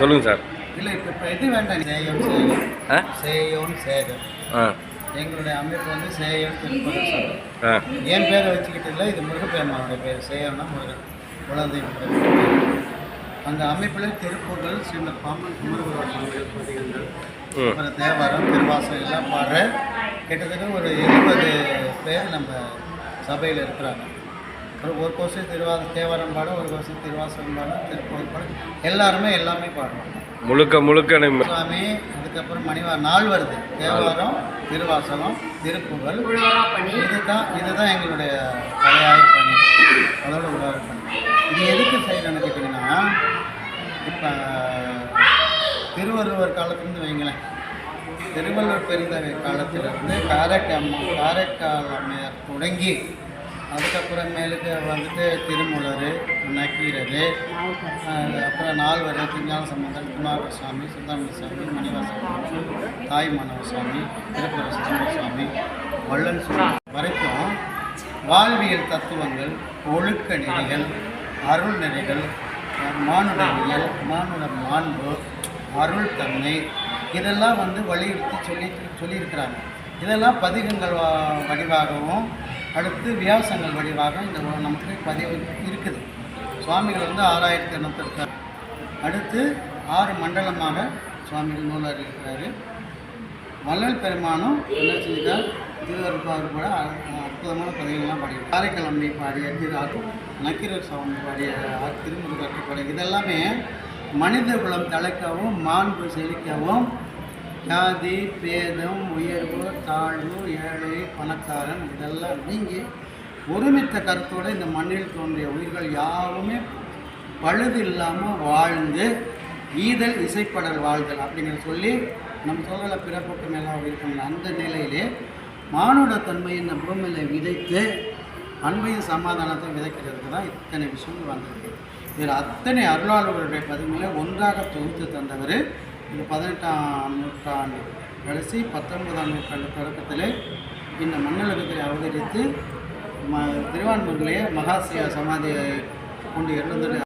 சொல்லுங்கள் சார். இல்லை இப்போ இது வேண்டாம். சேயோன் சேகர் எங்களுடைய அமைப்பு வந்து சேயோன் திருப்பதி சார். என் பேரை வச்சுக்கிட்டு இல்லை, இது முருகப்பெருமானுடைய பேர். சேயோன்னா முருகன், குழந்தை முருகன். அந்த அமைப்பில் திருப்பூர்கள், ஸ்ரீமத் பாம்பன் குமரகுரு பதிகங்கள், அப்புறம் தேவாரம், திருவாசம் எல்லாம் பாடுற கிட்டத்தட்ட ஒரு 20 பேர் நம்ம சபையில் இருக்கிறாங்க. ஒரு கோஷம் தேவாரம் பாட, ஒரு கோஷம் திருவாசகம் பாட, திருப்பூர் பாட, எல்லாமே பாடுவாங்க முழுக்க சுவாமி. அதுக்கப்புறம் மணிவார் நாள் வருது, தேவாரம், திருவாசகம், திருப்புகழ். இதுதான் எங்களுடைய கலையாய பணி, அதோட உலக பணி. இது எதுக்கு செய்யணும்னு கேட்டிங்கன்னா, இப்போ திருவள்ளுவர் காலத்துலேருந்து வைங்களேன், திருவள்ளுவர் பெருந்தகை காலத்திலிருந்து காரைக்கால் அம்மையார் தொடங்கி அதுக்கப்புறமேலுக்கு வந்துட்டு திருமூலர், நக்கீரர், அப்புறம் நால்வர், திருஞான சம்பந்தர், குமாரசாமி, சுந்தரமணி சாமி, மணிவாசன், தாய் மாணவசாமி, திருப்புர சுந்தரசாமி, வள்ளல் சுவாமி வரைக்கும் வாழ்வியல் தத்துவங்கள், ஒழுக்க நெறிகள், அருள் நெறிகள், மானுடவியல், மானுட மாண்பு, அருள் தன்மை, இதெல்லாம் வந்து வலியுறுத்தி சொல்லியிருக்கிறாங்க. இதெல்லாம் பதிகங்கள் வடிவாகவும் அடுத்து வியாசங்கள் வடிவாக இந்த நமக்கு பதிவு இருக்குது. சுவாமிகள் வந்து 6200 அடுத்து 6 மண்டலமாக சுவாமிகள் நூலார் இருக்கிறாரு. வள்ளல் பெருமானும் என்ன செஞ்சால் திருவருப்பார் கூட அற்புதமான பதிவுகள்லாம் பாடினார். காரைக்கால் அம்மை பாடிய நக்கீரர் சுவாமி பாடிய திருமுருகர் பாடிய இதெல்லாமே மனித குலம் தலைக்கவும், மாண்பு செழிக்கவும், ஜாதி பேதம், உயர்வு தாழ்வு, ஏழை பணக்காரன் இதெல்லாம் நீங்கி ஒருமித்த கருத்தோடு இந்த மண்ணில் தோன்றிய உயிர்கள் யாருமே பழுது இல்லாமல் வாழ்ந்து ஈதல் இசைப்படல் வாழ்தல் அப்படிங்கிற சொல்லி நம்ம சொல்லலை. பிறப்புக்கு மேலே இருக்கணும். அந்த நிலையிலே மானுட தன்மை இந்த பூமியில் விதைத்து அன்பையும் சமாதானத்தையும் விதைக்கிறதுக்கு தான் இத்தனை விஷயங்கள் வந்திருக்கு. இதில் அத்தனை அருளாளர்களுடைய பதிவுகளை ஒன்றாக தொகுத்து தந்தவர் இது 18ஆம் நூற்றாண்டு கடைசி 19ஆம் நூற்றாண்டு தொடக்கத்திலே இந்த மண்ணலகத்தில் அவதரித்து திருவான்மூரிலேயே மகாசியா சமாதியை கொண்டு இருந்தது.